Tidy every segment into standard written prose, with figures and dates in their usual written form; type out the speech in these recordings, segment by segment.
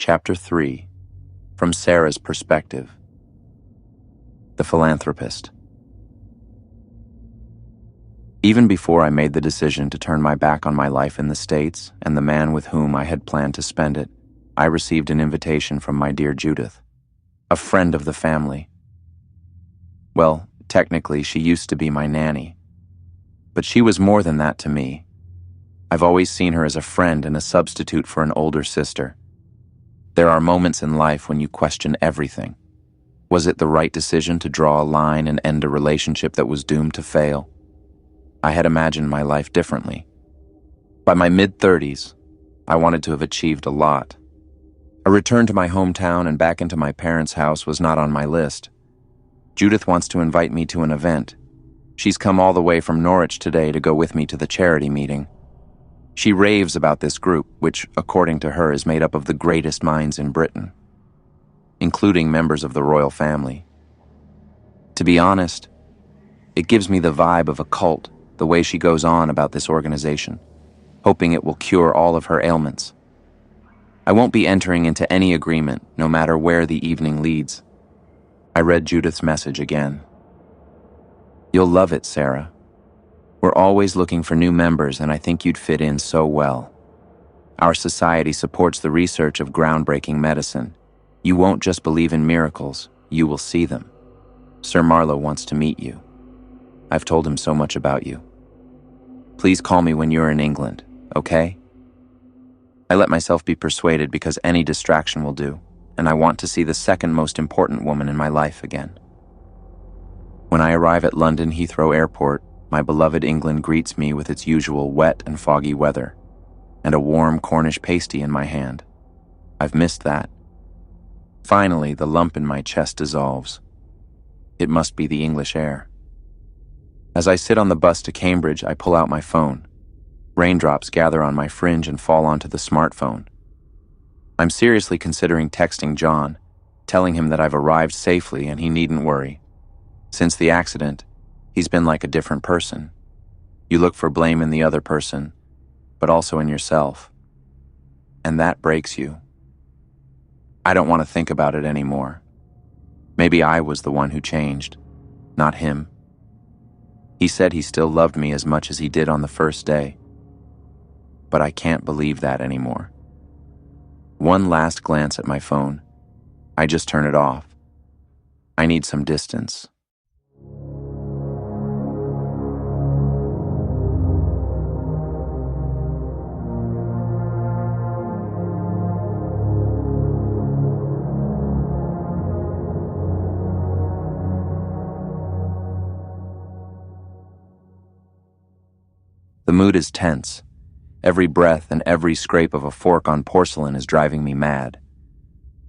Chapter 3. From Sarah's Perspective. The Philanthropist. Even before I made the decision to turn my back on my life in the States and the man with whom I had planned to spend it, I received an invitation from my dear Judith, a friend of the family. Well, technically, she used to be my nanny, but she was more than that to me. I've always seen her as a friend and a substitute for an older sister. There are moments in life when you question everything. Was it the right decision to draw a line and end a relationship that was doomed to fail? I had imagined my life differently. By my mid-30s, I wanted to have achieved a lot. A return to my hometown and back into my parents' house was not on my list. Judith wants to invite me to an event. She's come all the way from Norwich today to go with me to the charity meeting. She raves about this group, which, according to her, is made up of the greatest minds in Britain, including members of the royal family. To be honest, it gives me the vibe of a cult, the way she goes on about this organization, hoping it will cure all of her ailments. I won't be entering into any agreement, no matter where the evening leads. I read Judith's message again. You'll love it, Sarah. We're always looking for new members, and I think you'd fit in so well. Our society supports the research of groundbreaking medicine. You won't just believe in miracles, you will see them. Sir Marlowe wants to meet you. I've told him so much about you. Please call me when you're in England, okay? I let myself be persuaded because any distraction will do, and I want to see the second most important woman in my life again. When I arrive at London Heathrow Airport, my beloved England greets me with its usual wet and foggy weather, and a warm Cornish pasty in my hand. I've missed that. Finally, the lump in my chest dissolves. It must be the English air. As I sit on the bus to Cambridge, I pull out my phone. Raindrops gather on my fringe and fall onto the smartphone. I'm seriously considering texting John, telling him that I've arrived safely and he needn't worry. Since the accident, he's been like a different person. You look for blame in the other person, but also in yourself. And that breaks you. I don't want to think about it anymore. Maybe I was the one who changed, not him. He said he still loved me as much as he did on the first day. But I can't believe that anymore. One last glance at my phone. I just turn it off. I need some distance. The mood is tense. Every breath and every scrape of a fork on porcelain is driving me mad.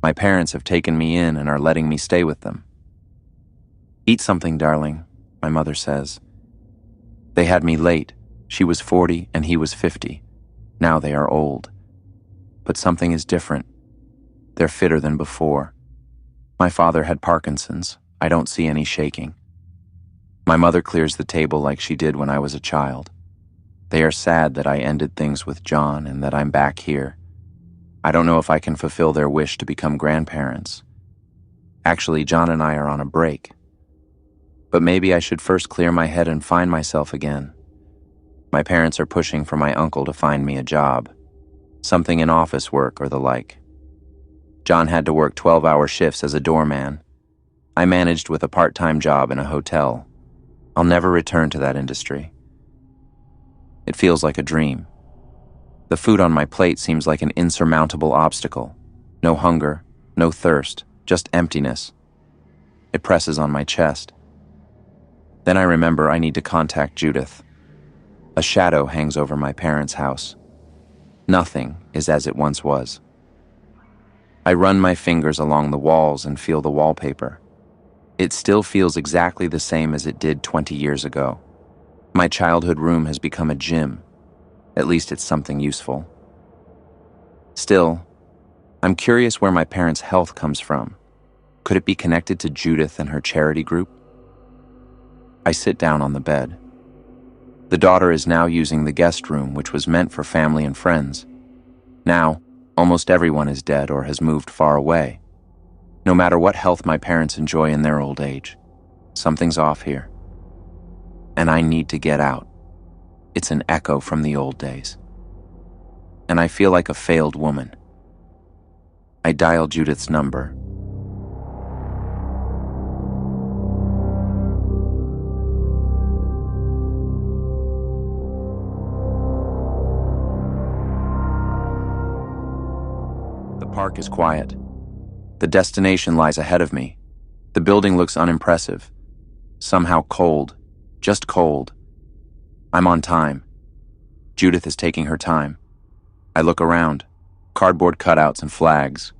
My parents have taken me in and are letting me stay with them. Eat something, darling, my mother says. They had me late. She was 40 and he was 50. Now they are old. But something is different. They're fitter than before. My father had Parkinson's. I don't see any shaking. My mother clears the table like she did when I was a child. They are sad that I ended things with John and that I'm back here. I don't know if I can fulfill their wish to become grandparents. Actually, John and I are on a break. But maybe I should first clear my head and find myself again. My parents are pushing for my uncle to find me a job, something in office work or the like. John had to work 12-hour shifts as a doorman. I managed with a part-time job in a hotel. I'll never return to that industry. It feels like a dream. The food on my plate seems like an insurmountable obstacle. No hunger, no thirst, just emptiness. It presses on my chest. Then I remember I need to contact Judith. A shadow hangs over my parents' house. Nothing is as it once was. I run my fingers along the walls and feel the wallpaper. It still feels exactly the same as it did 20 years ago. My childhood room has become a gym. At least it's something useful. Still, I'm curious where my parents' health comes from. Could it be connected to Judith and her charity group? I sit down on the bed. The daughter is now using the guest room, which was meant for family and friends. Now, Almost everyone is dead or has moved far away. No matter what health my parents enjoy in their old age, something's off here. And I need to get out. It's an echo from the old days. And I feel like a failed woman. I dial Judith's number. The park is quiet. The destination lies ahead of me. The building looks unimpressive. Somehow cold. Just cold. I'm on time. Judith is taking her time. I look around. Cardboard cutouts and flags.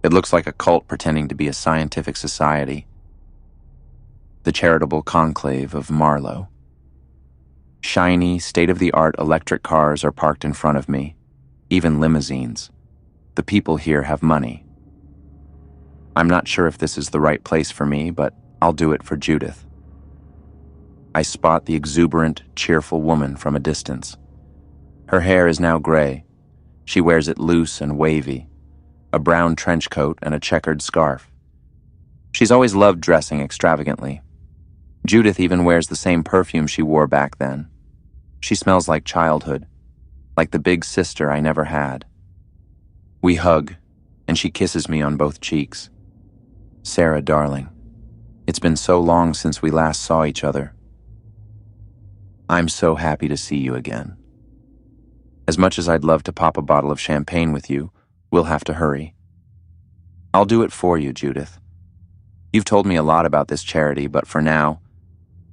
It looks like a cult pretending to be a scientific society. The charitable conclave of Marlowe. Shiny, state-of-the-art electric cars are parked in front of me. Even limousines. The people here have money. I'm not sure if this is the right place for me, but I'll do it for Judith. I spot the exuberant, cheerful woman from a distance. Her hair is now gray. She wears it loose and wavy, a brown trench coat and a checkered scarf. She's always loved dressing extravagantly. Judith even wears the same perfume she wore back then. She smells like childhood, like the big sister I never had. We hug, and she kisses me on both cheeks. Sarah, darling, it's been so long since we last saw each other. I'm so happy to see you again. As much as I'd love to pop a bottle of champagne with you, we'll have to hurry. I'll do it for you, Judith. You've told me a lot about this charity, but for now,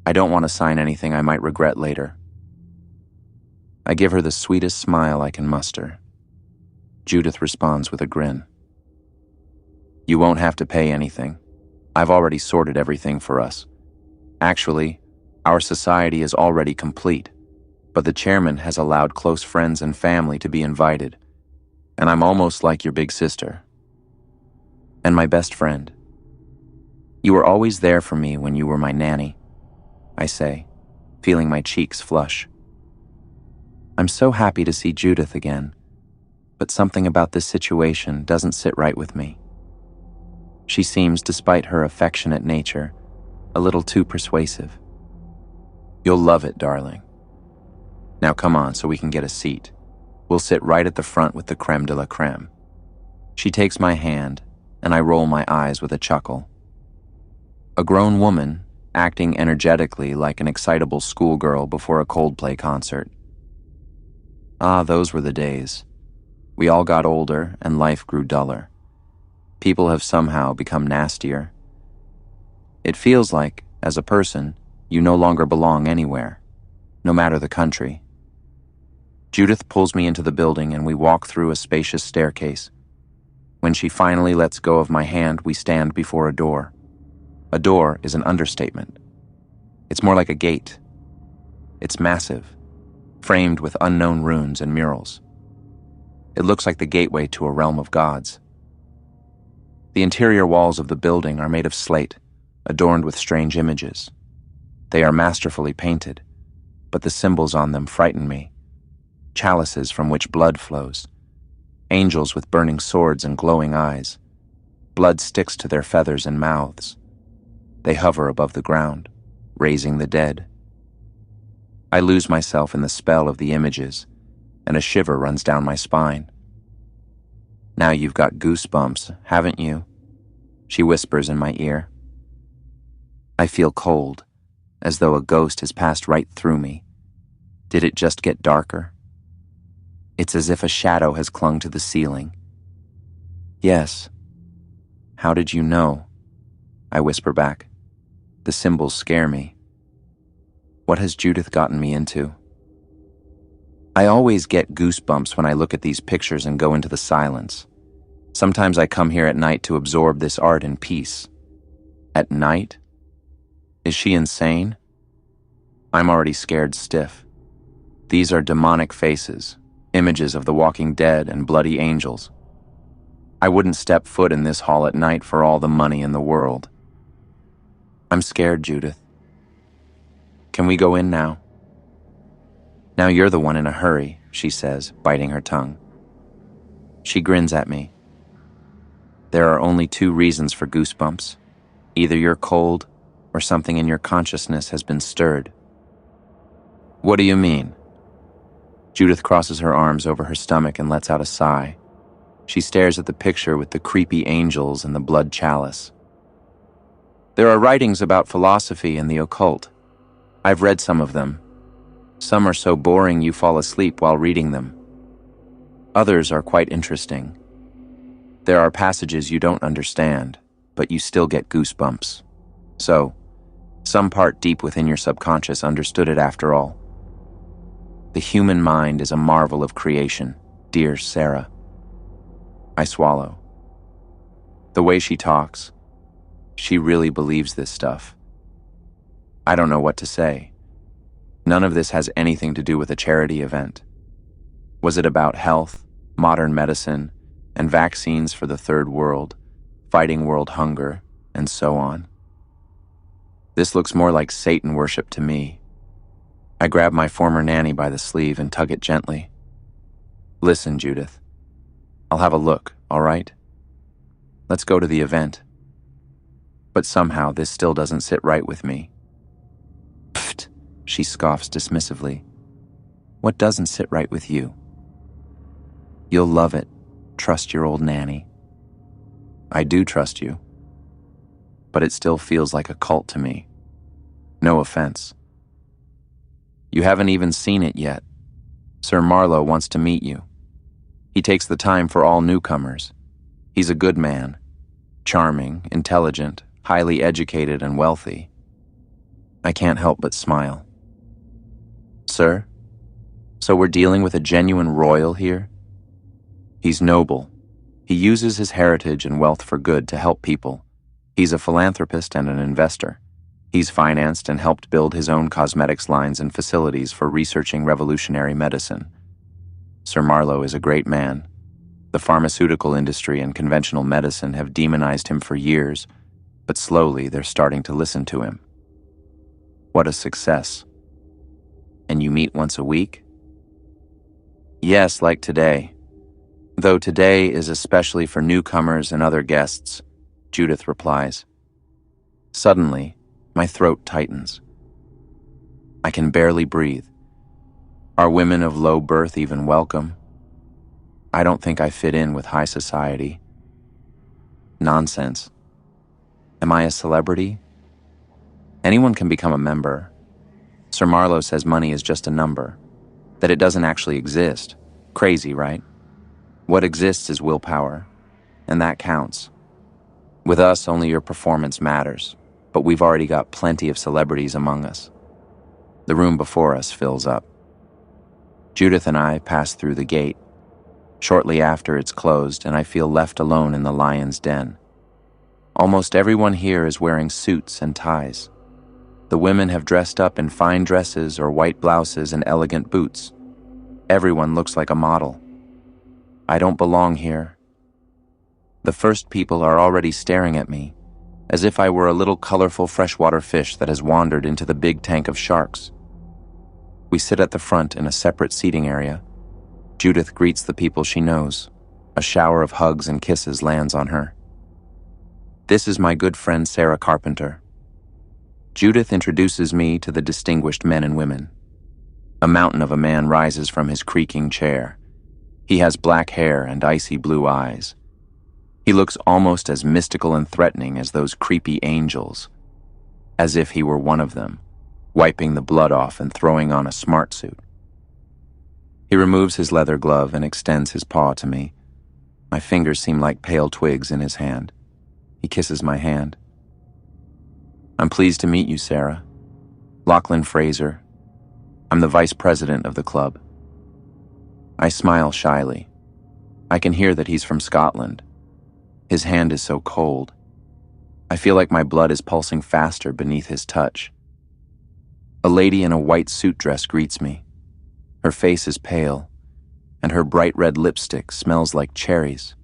I don't want to sign anything I might regret later. I give her the sweetest smile I can muster. Judith responds with a grin. You won't have to pay anything. I've already sorted everything for us. Actually, our society is already complete, but the chairman has allowed close friends and family to be invited, and I'm almost like your big sister. And my best friend. You were always there for me when you were my nanny, I say, feeling my cheeks flush. I'm so happy to see Judith again, but something about this situation doesn't sit right with me. She seems, despite her affectionate nature, a little too persuasive. You'll love it, darling. Now come on so we can get a seat. We'll sit right at the front with the creme de la creme. She takes my hand, and I roll my eyes with a chuckle. A grown woman, acting energetically like an excitable schoolgirl before a Coldplay concert. Ah, those were the days. We all got older, and life grew duller. People have somehow become nastier. It feels like, as a person, you no longer belong anywhere, no matter the country. Judith pulls me into the building and we walk through a spacious staircase. When she finally lets go of my hand, we stand before a door. A door is an understatement. It's more like a gate. It's massive, framed with unknown runes and murals. It looks like the gateway to a realm of gods. The interior walls of the building are made of slate, adorned with strange images. They are masterfully painted, but the symbols on them frighten me. Chalices from which blood flows. Angels with burning swords and glowing eyes. Blood sticks to their feathers and mouths. They hover above the ground, raising the dead. I lose myself in the spell of the images, and a shiver runs down my spine. Now you've got goosebumps, haven't you? She whispers in my ear. I feel cold, as though a ghost has passed right through me. Did it just get darker? It's as if a shadow has clung to the ceiling. Yes. How did you know? I whisper back. The symbols scare me. What has Judith gotten me into? I always get goosebumps when I look at these pictures and go into the silence. Sometimes I come here at night to absorb this art in peace. At night? Is she insane? I'm already scared stiff. These are demonic faces, images of the walking dead and bloody angels. I wouldn't step foot in this hall at night for all the money in the world. I'm scared, Judith. Can we go in now? Now you're the one in a hurry, she says, biting her tongue. She grins at me. There are only two reasons for goosebumps. Either you're cold, or something in your consciousness has been stirred. What do you mean? Judith crosses her arms over her stomach and lets out a sigh. She stares at the picture with the creepy angels and the blood chalice. There are writings about philosophy and the occult. I've read some of them. Some are so boring you fall asleep while reading them. Others are quite interesting. There are passages you don't understand, but you still get goosebumps. So, some part deep within your subconscious understood it after all. The human mind is a marvel of creation, dear Sarah. I swallow. The way she talks, she really believes this stuff. I don't know what to say. None of this has anything to do with a charity event. Was it about health, modern medicine, and vaccines for the third world, fighting world hunger, and so on? This looks more like Satan worship to me. I grab my former nanny by the sleeve and tug it gently. Listen, Judith. I'll have a look, all right? Let's go to the event. But somehow this still doesn't sit right with me. Pfft, she scoffs dismissively. What doesn't sit right with you? You'll love it. Trust your old nanny. I do trust you. But it still feels like a cult to me. No offense. You haven't even seen it yet. Sir Marlowe wants to meet you. He takes the time for all newcomers. He's a good man. Charming, intelligent, highly educated, and wealthy. I can't help but smile. Sir? So we're dealing with a genuine royal here? He's noble. He uses his heritage and wealth for good to help people. He's a philanthropist and an investor. He's financed and helped build his own cosmetics lines and facilities for researching revolutionary medicine. Sir Marlowe is a great man. The pharmaceutical industry and conventional medicine have demonized him for years, but slowly they're starting to listen to him. What a success. And you meet once a week? Yes, like today. Though today is especially for newcomers and other guests, Judith replies. Suddenly, my throat tightens. I can barely breathe. Are women of low birth even welcome? I don't think I fit in with high society. Nonsense. Am I a celebrity? Anyone can become a member. Sir Marlowe says money is just a number, that it doesn't actually exist. Crazy, right? What exists is willpower, and that counts. With us, only your performance matters, but we've already got plenty of celebrities among us. The room before us fills up. Judith and I pass through the gate. Shortly after, it's closed, and I feel left alone in the lion's den. Almost everyone here is wearing suits and ties. The women have dressed up in fine dresses or white blouses and elegant boots. Everyone looks like a model. I don't belong here. The first people are already staring at me, as if I were a little colorful freshwater fish that has wandered into the big tank of sharks. We sit at the front in a separate seating area. Judith greets the people she knows. A shower of hugs and kisses lands on her. This is my good friend Sarah Carpenter. Judith introduces me to the distinguished men and women. A mountain of a man rises from his creaking chair. He has black hair and icy blue eyes. He looks almost as mystical and threatening as those creepy angels, as if he were one of them, wiping the blood off and throwing on a smart suit. He removes his leather glove and extends his paw to me. My fingers seem like pale twigs in his hand. He kisses my hand. I'm pleased to meet you, Sarah. Lachlan Fraser. I'm the vice president of the club. I smile shyly. I can hear that he's from Scotland. His hand is so cold. I feel like my blood is pulsing faster beneath his touch. A lady in a white suit dress greets me. Her face is pale, and her bright red lipstick smells like cherries.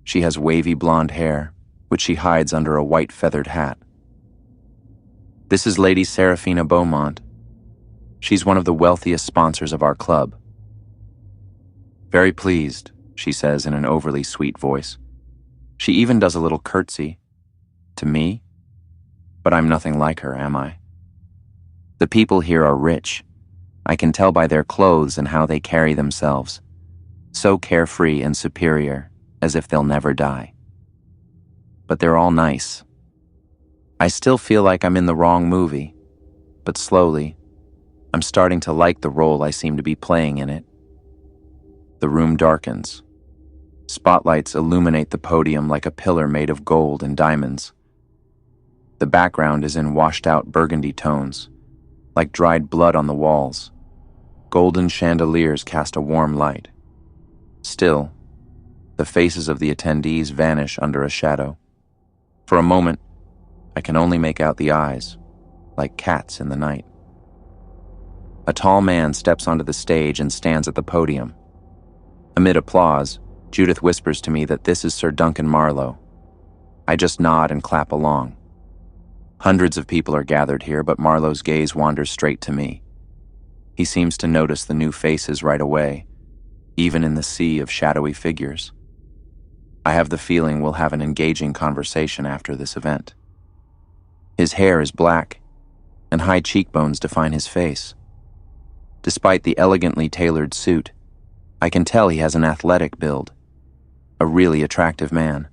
She has wavy blonde hair, which she hides under a white feathered hat. This is Lady Seraphina Beaumont. She's one of the wealthiest sponsors of our club. Very pleased, she says in an overly sweet voice. She even does a little curtsy. To me? But I'm nothing like her, am I? The people here are rich. I can tell by their clothes and how they carry themselves. So carefree and superior, as if they'll never die. But they're all nice. I still feel like I'm in the wrong movie, but slowly, I'm starting to like the role I seem to be playing in it. The room darkens. Spotlights illuminate the podium like a pillar made of gold and diamonds. The background is in washed-out burgundy tones, like dried blood on the walls. Golden chandeliers cast a warm light. Still, the faces of the attendees vanish under a shadow. For a moment, I can only make out the eyes, like cats in the night. A tall man steps onto the stage and stands at the podium. Amid applause, Judith whispers to me that this is Sir Duncan Marlowe. I just nod and clap along. Hundreds of people are gathered here, but Marlowe's gaze wanders straight to me. He seems to notice the new faces right away, even in the sea of shadowy figures. I have the feeling we'll have an engaging conversation after this event. His hair is black, and high cheekbones define his face. Despite the elegantly tailored suit, I can tell he has an athletic build, a really attractive man.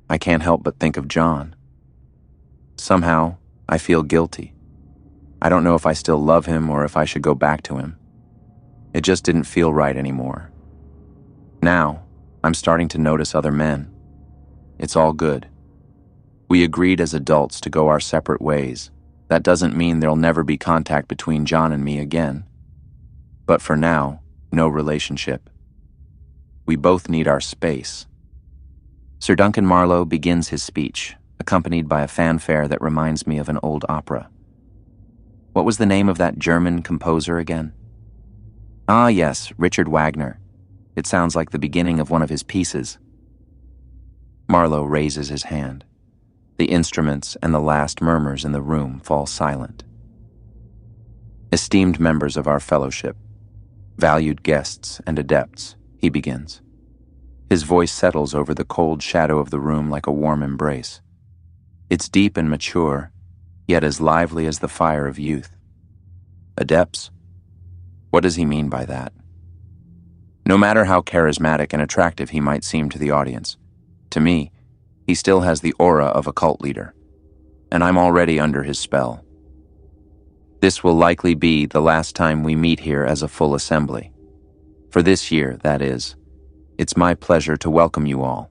I can't help but think of John. Somehow, I feel guilty. I don't know if I still love him or if I should go back to him. It just didn't feel right anymore. Now, I'm starting to notice other men. It's all good. We agreed as adults to go our separate ways. That doesn't mean there'll never be contact between John and me again. But for now, no relationship. We both need our space. Sir Duncan Marlowe begins his speech, accompanied by a fanfare that reminds me of an old opera. What was the name of that German composer again? Ah, yes, Richard Wagner. It sounds like the beginning of one of his pieces. Marlowe raises his hand. The instruments and the last murmurs in the room fall silent. Esteemed members of our fellowship, valued guests and adepts, he begins. His voice settles over the cold shadow of the room like a warm embrace. It's deep and mature, yet as lively as the fire of youth. Adepts? What does he mean by that? No matter how charismatic and attractive he might seem to the audience, to me, he still has the aura of a cult leader, and I'm already under his spell. This will likely be the last time we meet here as a full assembly. For this year, that is. It's my pleasure to welcome you all.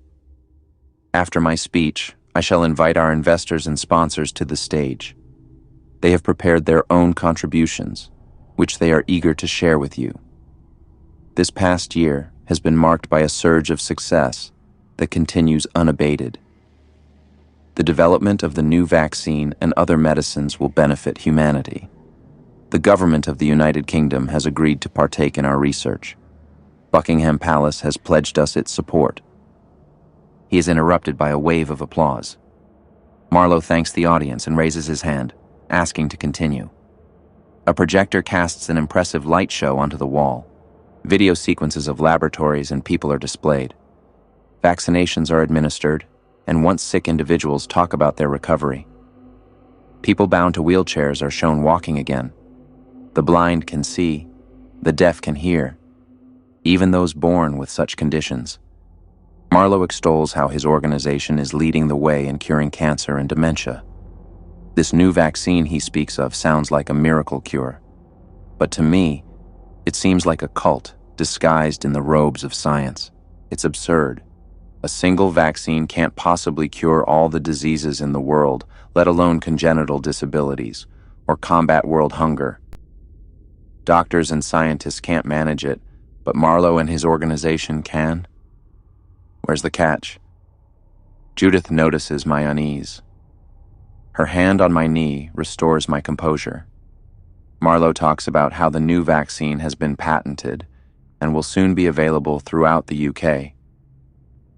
After my speech, I shall invite our investors and sponsors to the stage. They have prepared their own contributions, which they are eager to share with you. This past year has been marked by a surge of success that continues unabated. The development of the new vaccine and other medicines will benefit humanity. The government of the United Kingdom has agreed to partake in our research. Buckingham Palace has pledged us its support. He is interrupted by a wave of applause. Marlowe thanks the audience and raises his hand, asking to continue. A projector casts an impressive light show onto the wall. Video sequences of laboratories and people are displayed. Vaccinations are administered, and once sick individuals talk about their recovery. People bound to wheelchairs are shown walking again. The blind can see, the deaf can hear, even those born with such conditions. Marlowe extols how his organization is leading the way in curing cancer and dementia. This new vaccine he speaks of sounds like a miracle cure. But to me, it seems like a cult disguised in the robes of science. It's absurd. A single vaccine can't possibly cure all the diseases in the world, let alone congenital disabilities, or combat world hunger. Doctors and scientists can't manage it, but Marlowe and his organization can. Where's the catch? Judith notices my unease. Her hand on my knee restores my composure. Marlowe talks about how the new vaccine has been patented and will soon be available throughout the UK.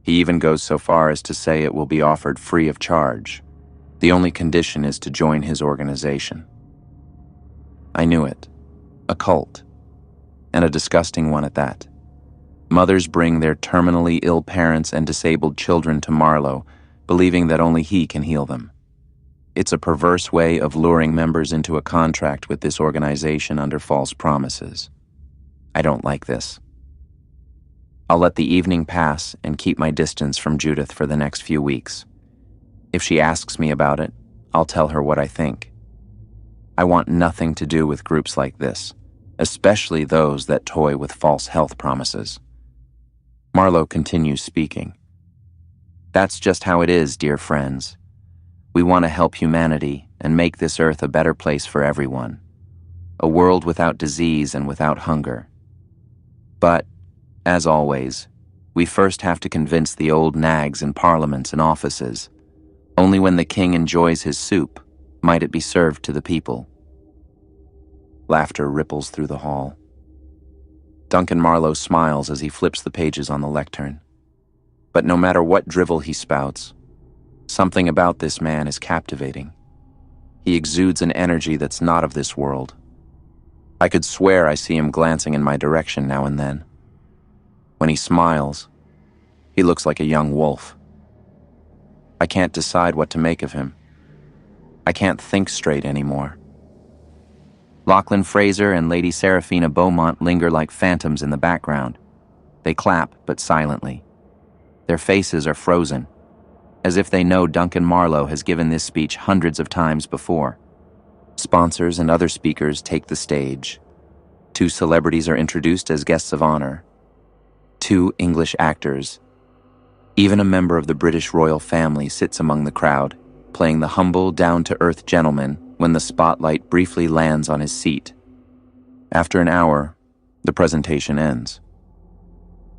He even goes so far as to say it will be offered free of charge. The only condition is to join his organization. I knew it. A cult. And a disgusting one at that. Mothers bring their terminally ill parents and disabled children to Marlowe, believing that only he can heal them. It's a perverse way of luring members into a contract with this organization under false promises. I don't like this. I'll let the evening pass and keep my distance from Judith for the next few weeks. If she asks me about it, I'll tell her what I think. I want nothing to do with groups like this, especially those that toy with false health promises. Marlowe continues speaking. That's just how it is, dear friends. We want to help humanity and make this earth a better place for everyone. A world without disease and without hunger. But, as always, we first have to convince the old nags in parliaments and offices. Only when the king enjoys his soup might it be served to the people. Laughter ripples through the hall. Duncan Marlowe smiles as he flips the pages on the lectern. But no matter what drivel he spouts, something about this man is captivating. He exudes an energy that's not of this world. I could swear I see him glancing in my direction now and then. When he smiles, he looks like a young wolf. I can't decide what to make of him. I can't think straight anymore. Lachlan Fraser and Lady Seraphina Beaumont linger like phantoms in the background. They clap, but silently. Their faces are frozen, as if they know Duncan Marlowe has given this speech hundreds of times before. Sponsors and other speakers take the stage. 2 celebrities are introduced as guests of honor. 2 English actors. Even a member of the British royal family sits among the crowd, playing the humble, down-to-earth gentleman when the spotlight briefly lands on his seat. After an hour, the presentation ends.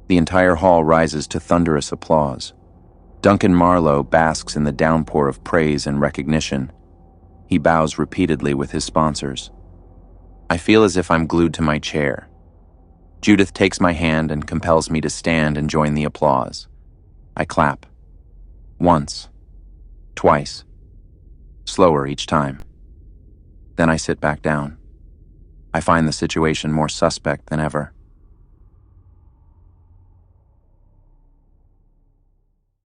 The entire hall rises to thunderous applause. Duncan Marlowe basks in the downpour of praise and recognition. He bows repeatedly with his sponsors. I feel as if I'm glued to my chair. Judith takes my hand and compels me to stand and join the applause. I clap. Once. Twice. Slower each time. Then I sit back down. I find the situation more suspect than ever.